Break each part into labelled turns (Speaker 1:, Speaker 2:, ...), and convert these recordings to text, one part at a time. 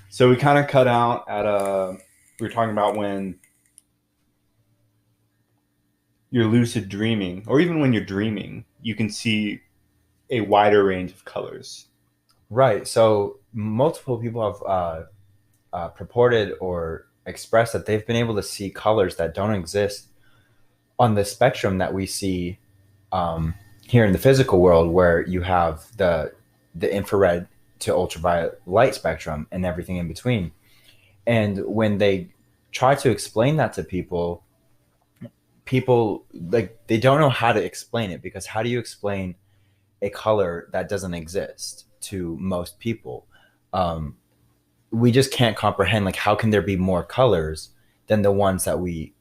Speaker 1: So we kind of cut out at we were talking about when you're lucid dreaming, or even when you're dreaming, you can see a wider range of colors.
Speaker 2: Right. So multiple people have purported or expressed that they've been able to see colors that don't exist on the spectrum that we see um, here in the physical world, where you have the infrared to ultraviolet light spectrum and everything in between. And when they try to explain that to people, people like they don't know how to explain it, because how do you explain a color that doesn't exist to most people? Um, we just can't comprehend, like, how can there be more colors than the ones that we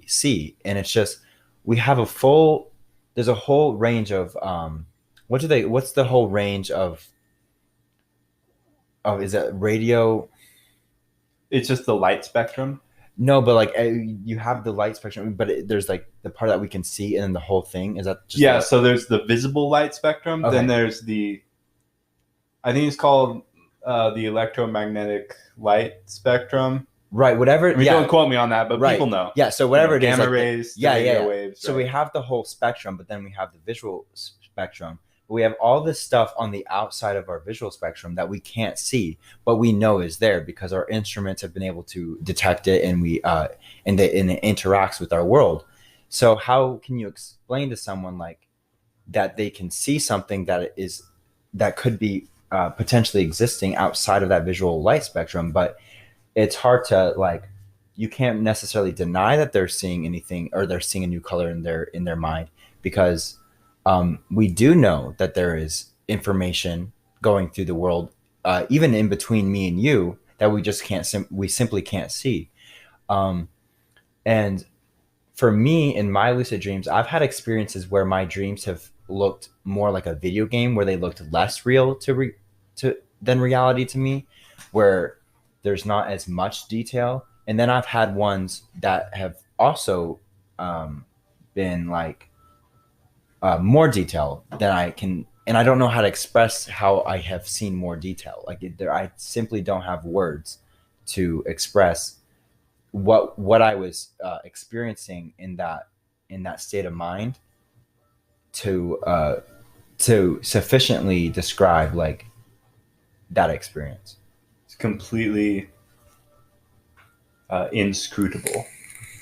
Speaker 2: see? And it's just, we have a full there's a whole range of what's the whole range of is it radio?
Speaker 1: It's just the light spectrum.
Speaker 2: No, but like you have the light spectrum, but there's like the part that we can see, and then the whole thing, is that just
Speaker 1: Yeah, so there's the visible light spectrum.
Speaker 2: Okay.
Speaker 1: Then there's I think it's called the electromagnetic light spectrum.
Speaker 2: Right, whatever.
Speaker 1: I mean,
Speaker 2: Yeah,
Speaker 1: don't quote me on that, but
Speaker 2: right.
Speaker 1: people know.
Speaker 2: Yeah, so whatever it is,
Speaker 1: gamma
Speaker 2: like
Speaker 1: rays,
Speaker 2: yeah,
Speaker 1: radio
Speaker 2: yeah.
Speaker 1: waves.
Speaker 2: So
Speaker 1: right?
Speaker 2: we have the whole spectrum, but then we have the visual spectrum. But we have all this stuff on the outside of our visual spectrum that we can't see, but we know is there because our instruments have been able to detect it, and and it interacts with our world. So how can you explain to someone like that they can see something that could be potentially existing outside of that visual light spectrum, but it's hard to, like, you can't necessarily deny that they're seeing anything, or they're seeing a new color in their mind, because we do know that there is information going through the world, even in between me and you, that we just can't we simply can't see. um, and for me, in my lucid dreams, I've had experiences where my dreams have looked more like a video game, where they looked less real to than reality to me, where there's not as much detail. And then I've had ones that have also um, been like more detail than I can, and I don't know how to express how I have seen more detail. Like I simply don't have words to express what I was experiencing in that state of mind to sufficiently describe like that experience.
Speaker 1: It's completely inscrutable,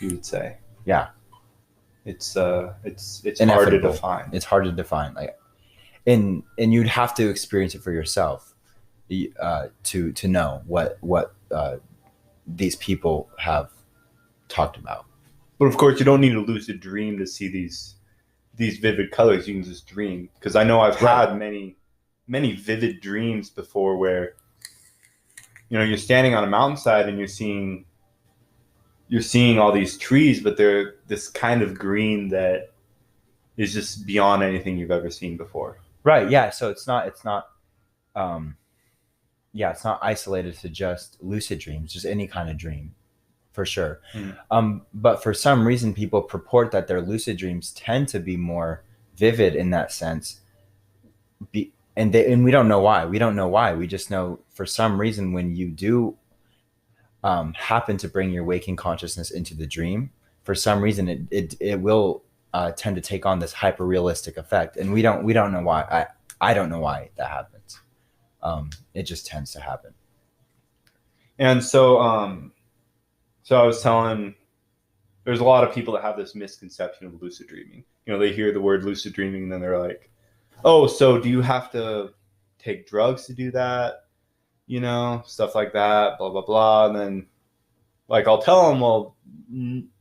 Speaker 1: you would say.
Speaker 2: Yeah,
Speaker 1: It's hard to
Speaker 2: ineffable.
Speaker 1: define.
Speaker 2: It's hard to define. Like, and you'd have to experience it for yourself to know what these people have talked about.
Speaker 1: But of course, you don't need a lucid dream to see these vivid colors. You can just dream, because I know I've had many vivid dreams before, where you're standing on a mountainside and you're seeing all these trees, but they're this kind of green that is just beyond anything you've ever seen before.
Speaker 2: Right. Yeah. So um, it's not isolated to just lucid dreams, just any kind of dream, for sure. But for some reason, people purport that their lucid dreams tend to be more vivid in that sense. And we don't know why. We don't know why. We just know, for some reason, when you do happen to bring your waking consciousness into the dream, for some reason it will tend to take on this hyper realistic effect, and we don't know why. I don't know why that happens. It just tends to happen.
Speaker 1: And so I was telling, there's a lot of people that have this misconception of lucid dreaming. They hear the word lucid dreaming and then they're like, oh, so do you have to take drugs to do that? Stuff like that, blah, blah, blah. And then, like, I'll tell them, well,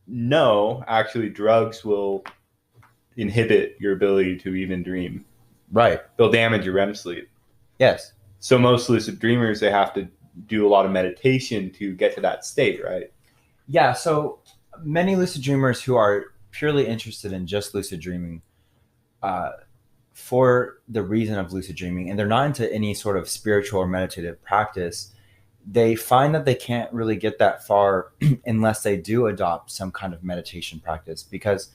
Speaker 1: no, actually, drugs will inhibit your ability to even dream.
Speaker 2: Right.
Speaker 1: They'll damage your REM sleep.
Speaker 2: Yes.
Speaker 1: So most lucid dreamers, they have to do a lot of meditation to get to that state, right?
Speaker 2: Yeah. So many lucid dreamers who are purely interested in just lucid dreaming, for the reason of lucid dreaming, and they're not into any sort of spiritual or meditative practice, they find that they can't really get that far unless they do adopt some kind of meditation practice. Because,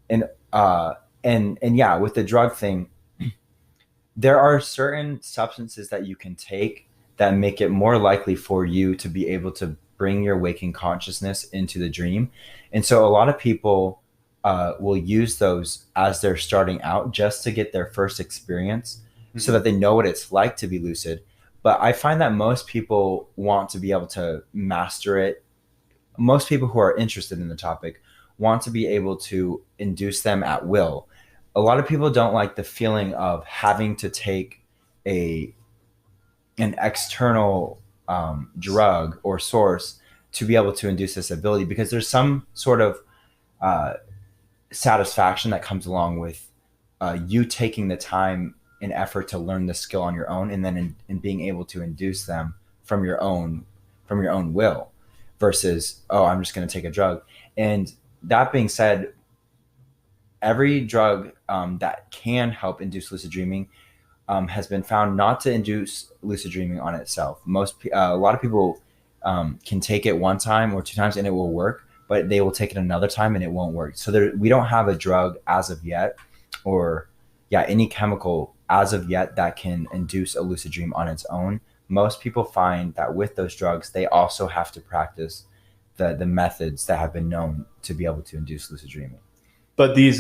Speaker 2: and yeah, with the drug thing, there are certain substances that you can take that make it more likely for you to be able to bring your waking consciousness into the dream. And so a lot of people will use those as they're starting out just to get their first experience so that they know what it's like to be lucid. But I find that most people want to be able to master it. Most people who are interested in the topic want to be able to induce them at will. A lot of people don't like the feeling of having to take an external drug or source to be able to induce this ability, because there's some sort of satisfaction that comes along with you taking the time and effort to learn the skill on your own, and then in being able to induce them from your own will, versus, oh, I'm just going to take a drug. And that being said, every drug that can help induce lucid dreaming has been found not to induce lucid dreaming on itself. A lot of people can take it one time or two times and it will work, but they will take it another time and it won't work. So we don't have a drug as of yet, or any chemical as of yet that can induce a lucid dream on its own. Most people find that with those drugs, they also have to practice the methods that have been known to be able to induce lucid dreaming.
Speaker 1: But these,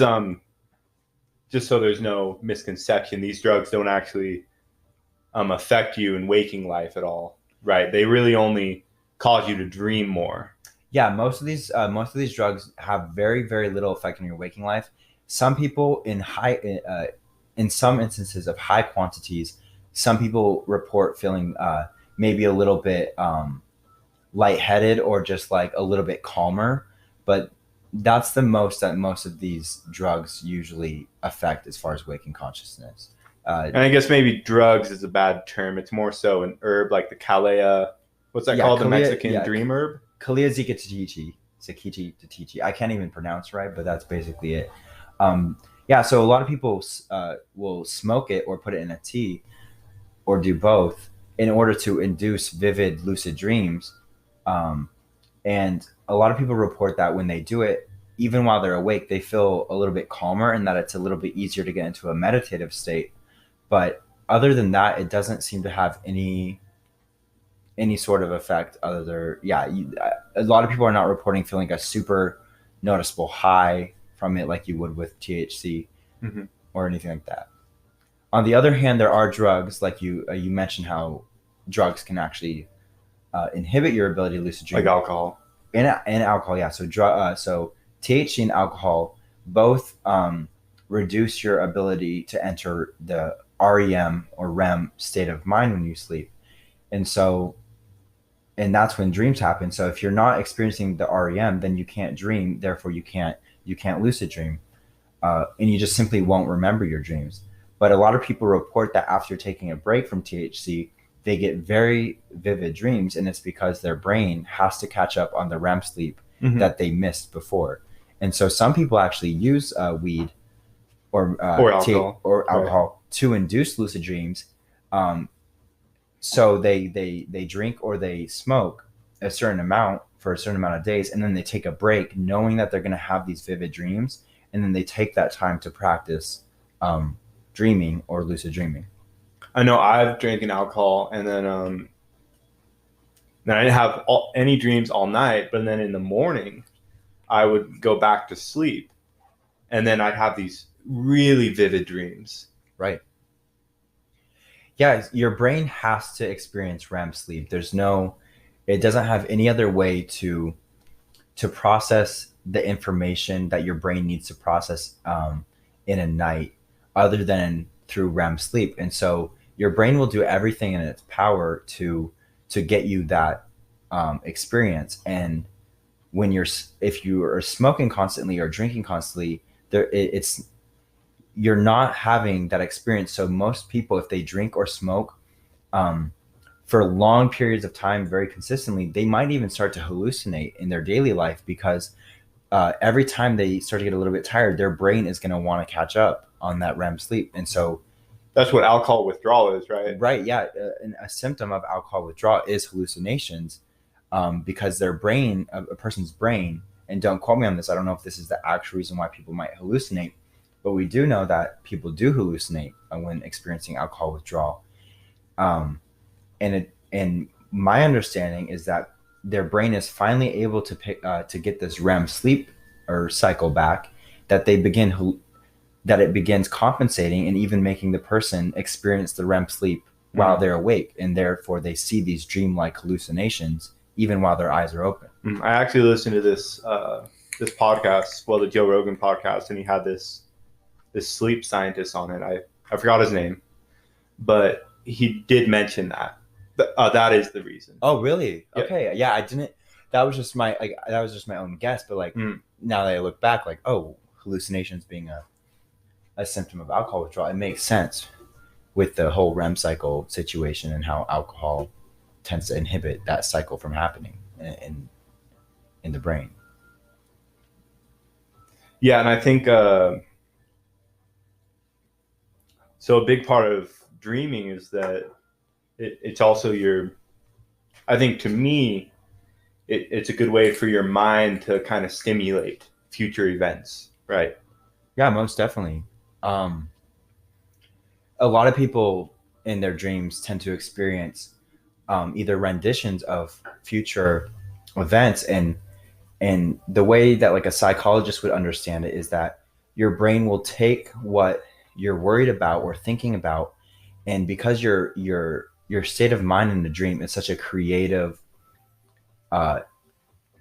Speaker 1: just so there's no misconception, these drugs don't actually affect you in waking life at all, right? They really only cause you to dream more.
Speaker 2: Yeah, most of these drugs have very, very little effect on your waking life. Some people in some instances of high quantities, some people report feeling maybe a little bit lightheaded or just like a little bit calmer, but that's the most that most of these drugs usually affect as far as waking consciousness.
Speaker 1: And I guess maybe drugs is a bad term. It's more so an herb like the Kalea. What's that called? The Mexican dream herb?
Speaker 2: Kalea Zikatitichi. I can't even pronounce right, but that's basically it. So a lot of people will smoke it or put it in a tea or do both in order to induce vivid lucid dreams. And a lot of people report that when they do it, even while they're awake, they feel a little bit calmer and that it's a little bit easier to get into a meditative state. But other than that, it doesn't seem to have any sort of effect other than, a lot of people are not reporting feeling a super noticeable high from it like you would with THC or anything like that. On the other hand, there are drugs, like you mentioned how drugs can actually inhibit your ability to lucid dream.
Speaker 1: Like alcohol.
Speaker 2: And alcohol, yeah. So so THC and alcohol both reduce your ability to enter the REM or REM state of mind when you sleep. And that's when dreams happen. So if you're not experiencing the REM, then you can't dream. Therefore, you can't lucid dream, and you just simply won't remember your dreams. But a lot of people report that after taking a break from THC, they get very vivid dreams, and it's because their brain has to catch up on the REM sleep that they missed before. And so some people actually use weed or alcohol to induce lucid dreams. So they drink or they smoke a certain amount for a certain amount of days, and then they take a break knowing that they're going to have these vivid dreams, and then they take that time to practice dreaming or lucid dreaming.
Speaker 1: I know I've drinking alcohol, and then I didn't have any dreams all night, but then in the morning I would go back to sleep, and then I'd have these really vivid dreams.
Speaker 2: Right. Yeah, your brain has to experience REM sleep. It doesn't have any other way to process the information that your brain needs to process in a night other than through REM sleep. And so your brain will do everything in its power to get you that experience. And if you are smoking constantly or drinking constantly, you're not having that experience. So most people, if they drink or smoke for long periods of time very consistently, they might even start to hallucinate in their daily life, because every time they start to get a little bit tired, their brain is going to want to catch up on that REM sleep. And so
Speaker 1: that's what alcohol withdrawal is, right?
Speaker 2: Right, yeah. A symptom of alcohol withdrawal is hallucinations, because their brain, a person's brain, and don't quote me on this, I don't know if this is the actual reason why people might hallucinate, but we do know that people do hallucinate when experiencing alcohol withdrawal. And And my understanding is that their brain is finally able to get this REM sleep or cycle back, that that it begins compensating and even making the person experience the REM sleep while they're awake, and therefore they see these dreamlike hallucinations even while their eyes are open.
Speaker 1: I actually listened to this podcast, well, the Joe Rogan podcast, and he had this sleep scientist on it. I forgot his name, but he did mention that that is the reason.
Speaker 2: Oh, really?
Speaker 1: Yeah.
Speaker 2: Okay. Yeah, I didn't. That was just my own guess. But like now that I look back, like, oh, hallucinations being a symptom of alcohol withdrawal, it makes sense with the whole REM cycle situation and how alcohol tends to inhibit that cycle from happening in the brain.
Speaker 1: Yeah, and I think so. A big part of dreaming is that it's also I think to me, it's a good way for your mind to kind of stimulate future events, right?
Speaker 2: Yeah, most definitely. A lot of people in their dreams tend to experience either renditions of future events, and the way that like a psychologist would understand it is that your brain will take what you're worried about or thinking about, and because your state of mind in the dream is such a creative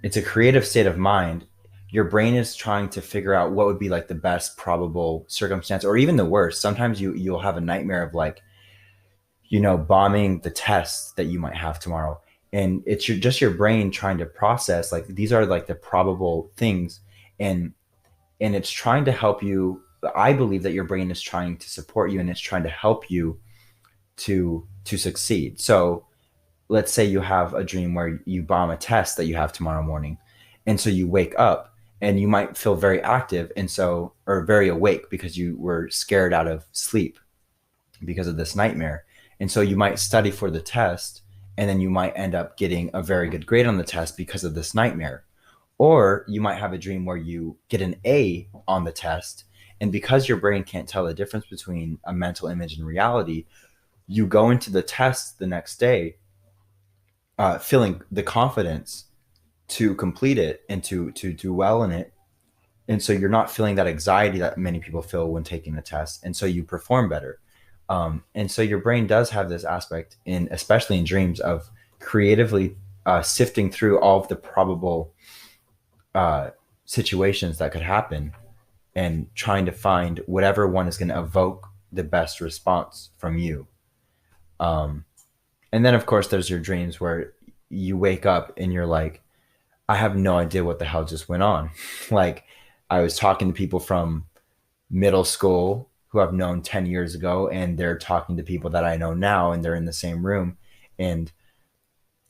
Speaker 2: it's a creative state of mind, your brain is trying to figure out what would be like the best probable circumstance, or even the worst. Sometimes you'll have a nightmare of like, bombing the test that you might have tomorrow, and it's just your brain trying to process like these are like the probable things, and it's trying to help you. I believe that your brain is trying to support you, and it's trying to help you to succeed. So let's say you have a dream where you bomb a test that you have tomorrow morning, and so you wake up and you might feel very active, or very awake because you were scared out of sleep because of this nightmare. And so you might study for the test, and then you might end up getting a very good grade on the test because of this nightmare. Or you might have a dream where you get an A on the test, and because your brain can't tell the difference between a mental image and reality, you go into the test the next day feeling the confidence to complete it and to do well in it. And so you're not feeling that anxiety that many people feel when taking the test. And so you perform better. And so your brain does have this aspect, especially in dreams, of creatively sifting through all of the probable situations that could happen and trying to find whatever one is going to evoke the best response from you. And then, of course, there's your dreams where you wake up and you're like, I have no idea what the hell just went on. Like, I was talking to people from middle school who I've known 10 years ago, and they're talking to people that I know now, and they're in the same room, and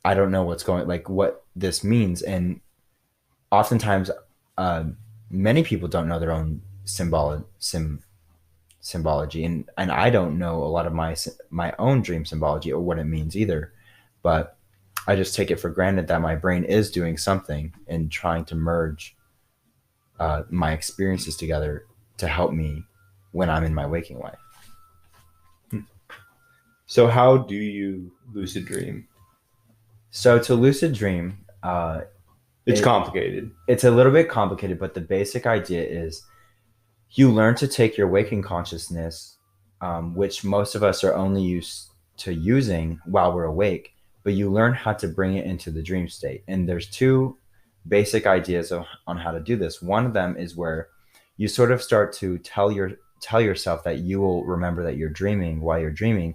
Speaker 2: I don't know what this means. And oftentimes, many people don't know their own symbology, and I don't know a lot of my own dream symbology or what it means either. But I just take it for granted that my brain is doing something and trying to merge my experiences together to help me when I'm in my waking life.
Speaker 1: So how do you lucid dream?
Speaker 2: So to lucid dream,
Speaker 1: it's complicated.
Speaker 2: It's a little bit complicated, but the basic idea is you learn to take your waking consciousness, which most of us are only used to using while we're awake, but you learn how to bring it into the dream state. And there's two basic ideas on how to do this. One of them is where you sort of start to tell yourself that you will remember that you're dreaming while you're dreaming.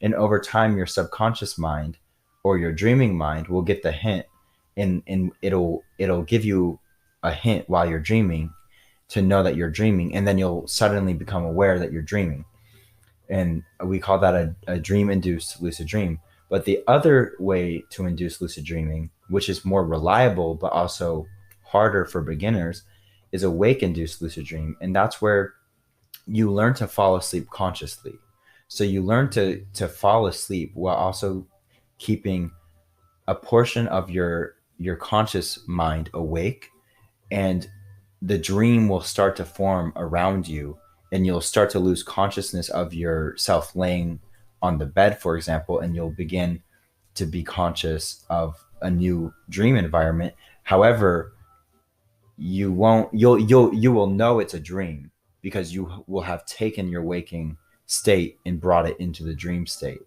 Speaker 2: And over time, your subconscious mind or your dreaming mind will get the hint, and it'll give you a hint while you're dreaming to know that you're dreaming. And then you'll suddenly become aware that you're dreaming. And we call that a dream-induced lucid dream. But the other way to induce lucid dreaming, which is more reliable but also harder for beginners, is a wake-induced lucid dream. And that's where you learn to fall asleep consciously. So you learn to fall asleep while also keeping a portion of your conscious mind awake, and the dream will start to form around you, and you'll start to lose consciousness of yourself laying on the bed, for example, and you'll begin to be conscious of a new dream environment. However, you will know it's a dream because you will have taken your waking state and brought it into the dream state.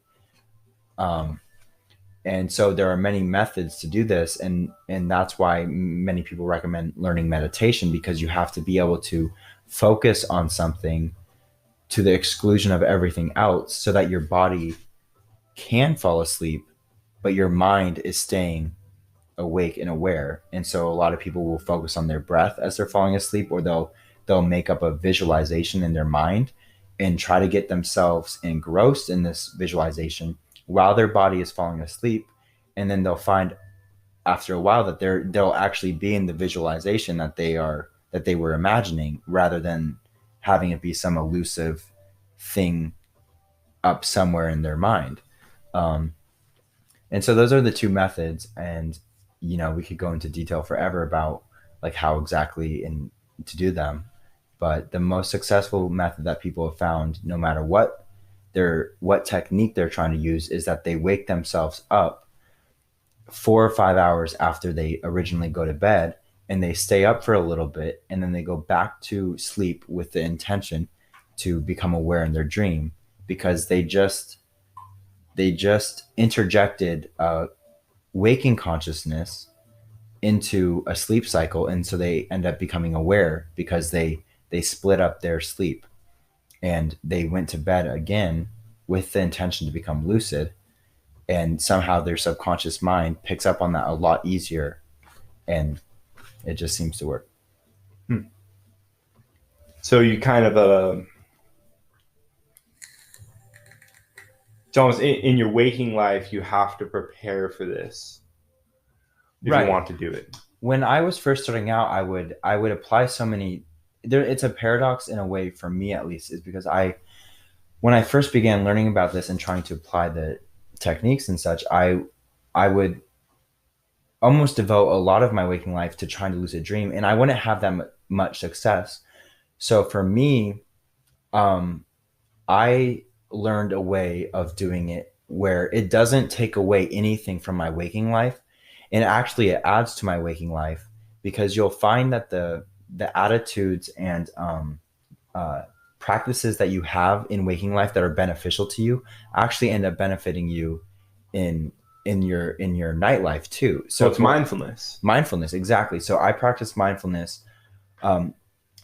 Speaker 2: And so there are many methods to do this, and that's why many people recommend learning meditation, because you have to be able to focus on something to the exclusion of everything else so that your body can fall asleep, but your mind is staying awake and aware. And so a lot of people will focus on their breath as they're falling asleep, or they'll make up a visualization in their mind and try to get themselves engrossed in this visualization while their body is falling asleep. And then they'll find after a while that they'll actually be in the visualization that they were imagining, rather than having it be some elusive thing up somewhere in their mind. And so those are the two methods. And, we could go into detail forever about like how exactly to do them. But the most successful method that people have found, no matter what technique they're trying to use, is that they wake themselves up 4 or 5 hours after they originally go to bed, and they stay up for a little bit, and then they go back to sleep with the intention to become aware in their dream, because they just interjected waking consciousness into a sleep cycle, and so they end up becoming aware because they split up their sleep, and they went to bed again with the intention to become lucid, and somehow their subconscious mind picks up on that a lot easier, and it just seems to work.
Speaker 1: So you kind of it's almost in your waking life, you have to prepare for this if you want to do it.
Speaker 2: When I was first starting out, I would apply so many. It's a paradox in a way, for me at least, is because when I first began learning about this and trying to apply the techniques and such, I would almost devote a lot of my waking life to trying to lucid dream, and I wouldn't have that much success. So for me, I learned a way of doing it where it doesn't take away anything from my waking life, and actually it adds to my waking life, because you'll find that the attitudes and practices that you have in waking life that are beneficial to you actually end up benefiting you in your nightlife too. So
Speaker 1: it's mindfulness,
Speaker 2: exactly. So I practice mindfulness.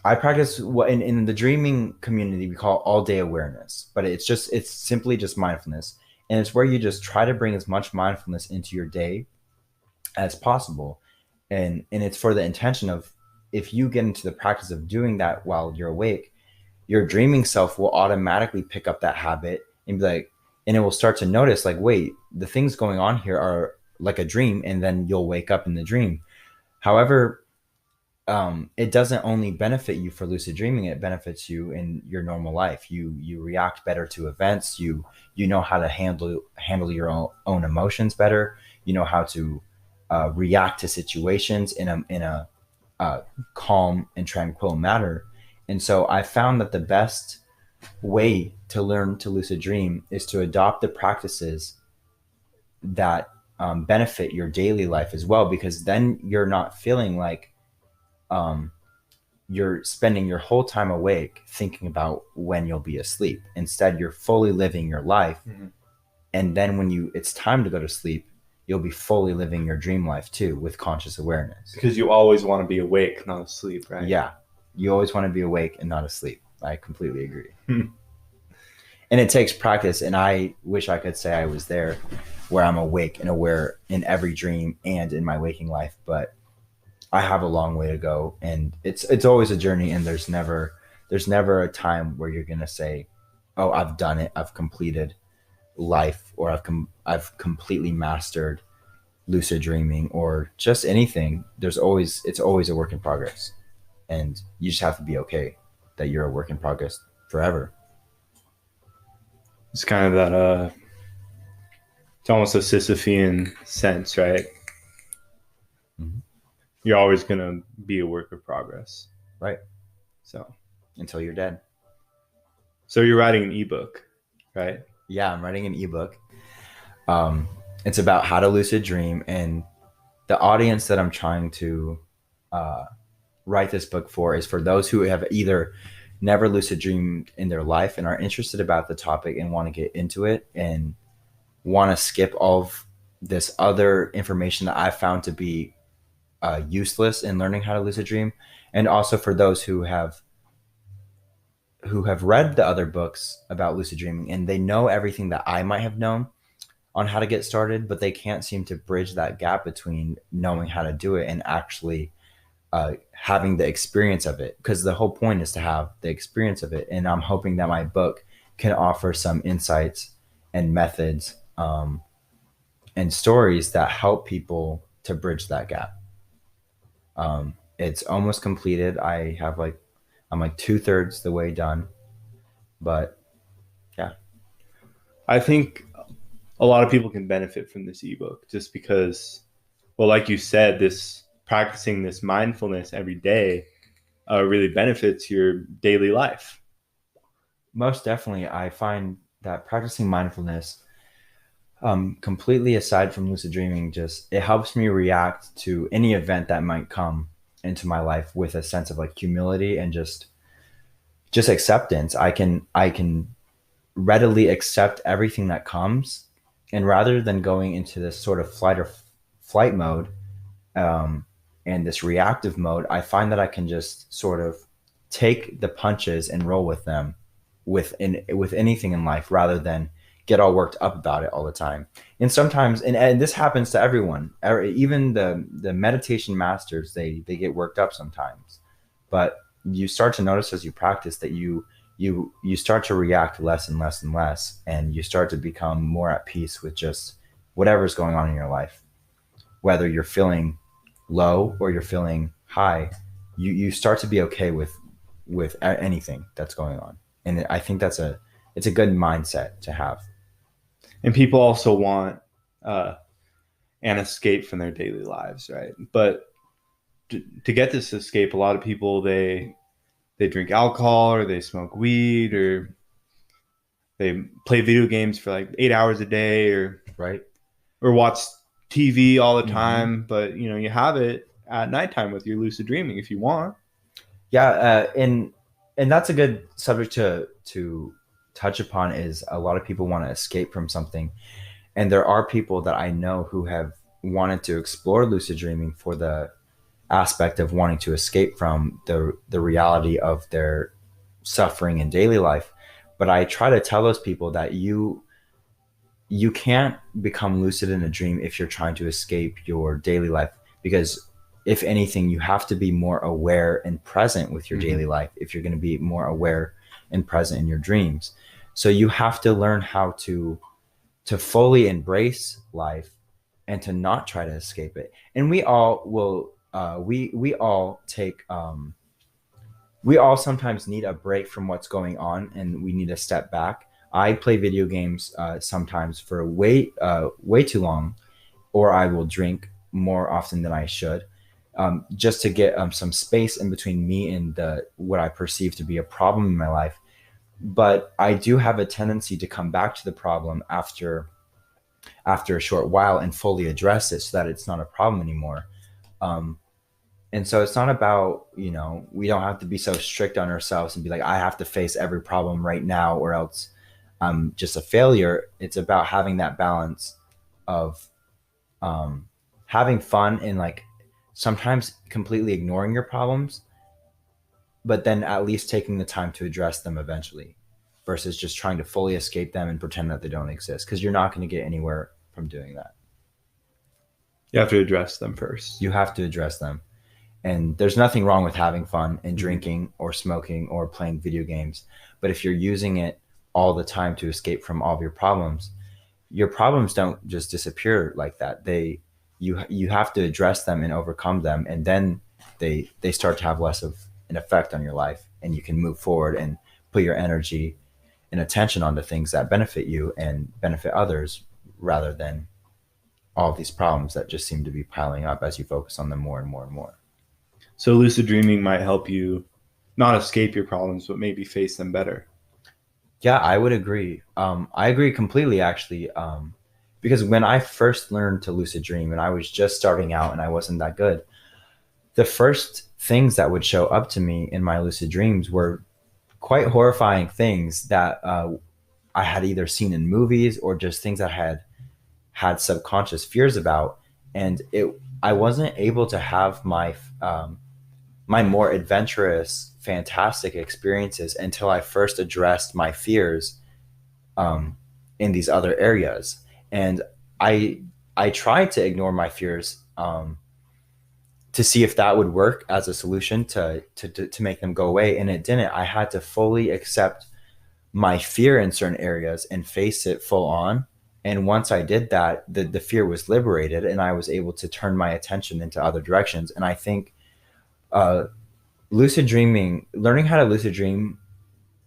Speaker 2: I practice what in the dreaming community we call all day awareness, but it's simply just mindfulness. And it's where you just try to bring as much mindfulness into your day as possible. And it's for the intention of, if you get into the practice of doing that while you're awake, your dreaming self will automatically pick up that habit and be like, and it will start to notice like, wait, the things going on here are like a dream. And then you'll wake up in the dream. However, it doesn't only benefit you for lucid dreaming, it benefits you in your normal life. You react better to events. You know how to handle your own emotions better. You know how to react to situations in a calm and tranquil manner. And so I found that the best way to learn to lucid dream is to adopt the practices that benefit your daily life as well, because then you're not feeling like you're spending your whole time awake thinking about when you'll be asleep. Instead, you're fully living your life. Mm-hmm. And then when it's time to go to sleep, you'll be fully living your dream life too, with conscious awareness.
Speaker 1: Because you always want to be awake, not asleep, right?
Speaker 2: Yeah. You always want to be awake and not asleep. I completely agree. And it takes practice. And I wish I could say I was there, where I'm awake and aware in every dream and in my waking life. But I have a long way to go, and it's always a journey. And there's never a time where you're going to say, oh, I've done it. I've completed life, or I've completely mastered lucid dreaming, or just anything. It's always a work in progress, and you just have to be okay that you're a work in progress forever.
Speaker 1: It's kind of that it's almost a Sisyphean sense, right? Mm-hmm. You're always going to be a work of progress.
Speaker 2: Right.
Speaker 1: So
Speaker 2: until you're dead. So
Speaker 1: you're writing an ebook, right?
Speaker 2: Yeah, I'm writing an ebook. It's about how to lucid dream, and the audience that I'm trying to uh, write this book for is for those who have either never lucid dreamed in their life and are interested about the topic and want to get into it and want to skip all of this other information that I found to be useless in learning how to lucid dream, and also for those who have read the other books about lucid dreaming and they know everything that I might have known on how to get started, but they can't seem to bridge that gap between knowing how to do it and actually having the experience of it. Because the whole point is to have the experience of it. And I'm hoping that my book can offer some insights and methods and stories that help people to bridge that gap. It's almost completed. I'm like 2/3 the way done, but yeah.
Speaker 1: I think a lot of people can benefit from this ebook just because, well, like you said, this practicing this mindfulness every day really benefits your daily life.
Speaker 2: Most definitely, I find that practicing mindfulness, completely aside from lucid dreaming, just it helps me react to any event that might come into my life with a sense of like humility and just acceptance. I can readily accept everything that comes, and rather than going into this sort of flight mode, um, and this reactive mode, I find that I can just sort of take the punches and roll with them with anything in life rather than get all worked up about it all the time. And sometimes, and this happens to everyone, even the meditation masters, they get worked up sometimes. But you start to notice as you practice that you start to react less and less and less, and you start to become more at peace with just whatever's going on in your life, whether you're feeling low or you're feeling high. You start to be okay with anything that's going on, and I think it's a good mindset to have.
Speaker 1: And people also want uh, an escape from their daily lives, right? But to get this escape, a lot of people they drink alcohol or they smoke weed or they play video games for like 8 hours a day
Speaker 2: Right.
Speaker 1: or watch TV all the
Speaker 2: Hmm.
Speaker 1: time. But you have it at nighttime with your lucid dreaming if you want.
Speaker 2: Yeah, and that's a good subject to touch upon. Is a lot of people want to escape from something, and there are people that I know who have wanted to explore lucid dreaming for the aspect of wanting to escape from the reality of their suffering in daily life. But I try to tell those people that you can't become lucid in a dream if you're trying to escape your daily life, because if anything you have to be more aware and present with your
Speaker 1: Mm-hmm.
Speaker 2: daily life if you're going to be more aware and present in your dreams. So you have to learn how to fully embrace life and to not try to escape it. And we all will we all take we all sometimes need a break from what's going on and we need to step back. I play video games sometimes for way too long, or I will drink more often than I should, just to get some space in between me and the what I perceive to be a problem in my life. But I do have a tendency to come back to the problem after a short while and fully address it so that it's not a problem anymore. Um, and so it's not about, we don't have to be so strict on ourselves and be like, I have to face every problem right now or else I'm just a failure. It's about having that balance of um, having fun and like sometimes completely ignoring your problems, but then at least taking the time to address them eventually versus just trying to fully escape them and pretend that they don't exist, because you're not going to get anywhere from doing that.
Speaker 1: You have to address them first.
Speaker 2: You have to address them. And there's nothing wrong with having fun and
Speaker 1: Mm-hmm.
Speaker 2: drinking or smoking or playing video games. But if you're using it all the time to escape from all of your problems don't just disappear like that. You have to address them and overcome them, and then they start to have less of an effect on your life, and you can move forward and put your energy and attention onto things that benefit you and benefit others rather than all of these problems that just seem to be piling up as you focus on them more and more and more.
Speaker 1: So lucid dreaming might help you not escape your problems, but maybe face them better.
Speaker 2: Yeah, I would agree. I agree completely, actually, because when I first learned to lucid dream and I was just starting out and I wasn't that good, the first things that would show up to me in my lucid dreams were quite horrifying things that I had either seen in movies or just things I had subconscious fears about. And I wasn't able to have my more adventurous, fantastic experiences until I first addressed my fears in these other areas. And I tried to ignore my fears to see if that would work as a solution to make them go away, and it didn't. I had to fully accept my fear in certain areas and face it full on. And once I did that, the fear was liberated, and I was able to turn my attention into other directions. And I think lucid dreaming, learning how to lucid dream,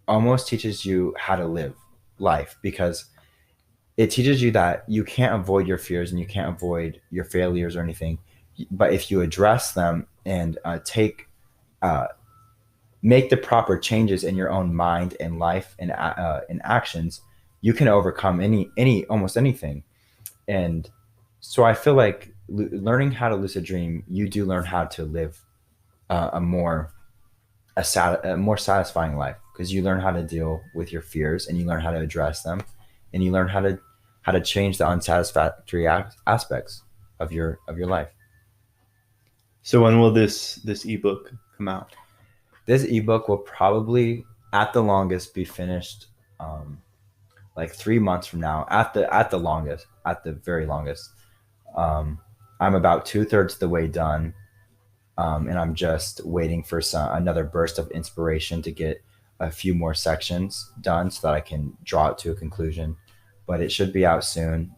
Speaker 2: almost teaches you how to live life, because it teaches you that you can't avoid your fears and you can't avoid your failures or anything. But if you address them and make the proper changes in your own mind and life and in actions, you can overcome almost anything. And so I feel like learning how to lucid dream, you do learn how to live a more satisfying life, because you learn how to deal with your fears and you learn how to address them, and you learn how to change the unsatisfactory aspects of your life.
Speaker 1: So when will this ebook come out?
Speaker 2: This ebook will probably, at the longest, be finished like 3 months from now. At the very longest. I'm about 2/3 the way done, and I'm just waiting for another burst of inspiration to get a few more sections done so that I can draw it to a conclusion. But it should be out soon,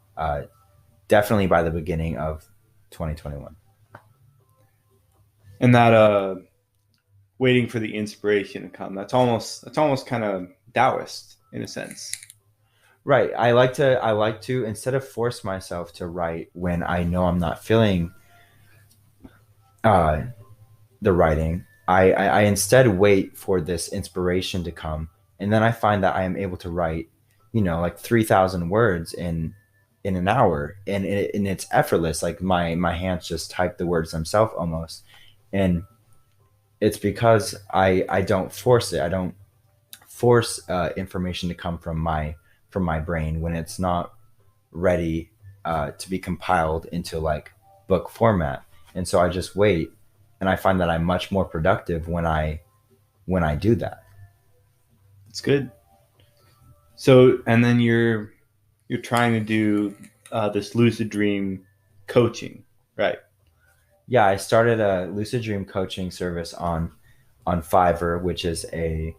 Speaker 2: definitely by the beginning of 2021.
Speaker 1: And that waiting for the inspiration to come, that's almost kind of Taoist in a sense.
Speaker 2: Right. I like to instead of force myself to write when I know I'm not feeling the writing, I instead wait for this inspiration to come, and then I find that I am able to write, like 3,000 words in an hour, and it's effortless. Like my hands just type the words themselves almost, and it's because I don't force it. I don't force information to come from my brain when it's not ready to be compiled into like book format. And so I just wait, and I find that I'm much more productive when I do that.
Speaker 1: It's good. So, and then you're trying to do this lucid dream coaching, right?
Speaker 2: Yeah, I started a lucid dream coaching service on Fiverr, which is a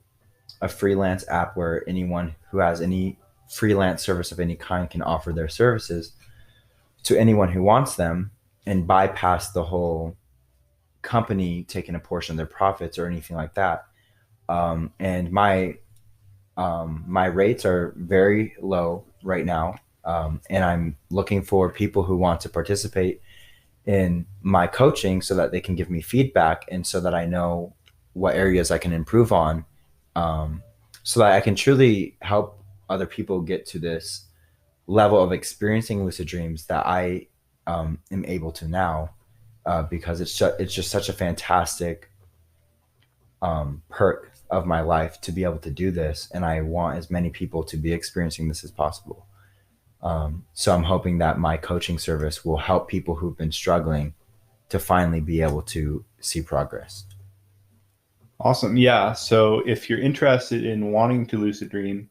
Speaker 2: freelance app where anyone who has any freelance service of any kind can offer their services to anyone who wants them, and bypass the whole company taking a portion of their profits or anything like that. And my rates are very low right now, and I'm looking for people who want to participate in my coaching so that they can give me feedback, and so that I know what areas I can improve on, so that I can truly help other people get to this level of experiencing lucid dreams that I am able to now, because it's just such a fantastic perk of my life to be able to do this, and I want as many people to be experiencing this as possible. So I'm hoping that my coaching service will help people who've been struggling to finally be able to see progress.
Speaker 1: Awesome. Yeah. So if you're interested in wanting to lucid dream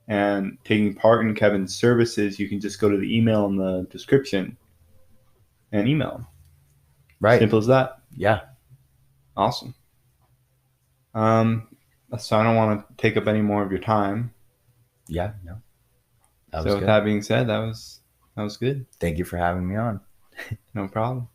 Speaker 1: and taking part in Kevin's services, you can just go to the email in the description and email him.
Speaker 2: Right.
Speaker 1: Simple as that.
Speaker 2: Yeah.
Speaker 1: Awesome. So I don't want to take up any more of your time.
Speaker 2: Yeah. No.
Speaker 1: So with that being said, that was good.
Speaker 2: Thank you for having me on.
Speaker 1: No problem.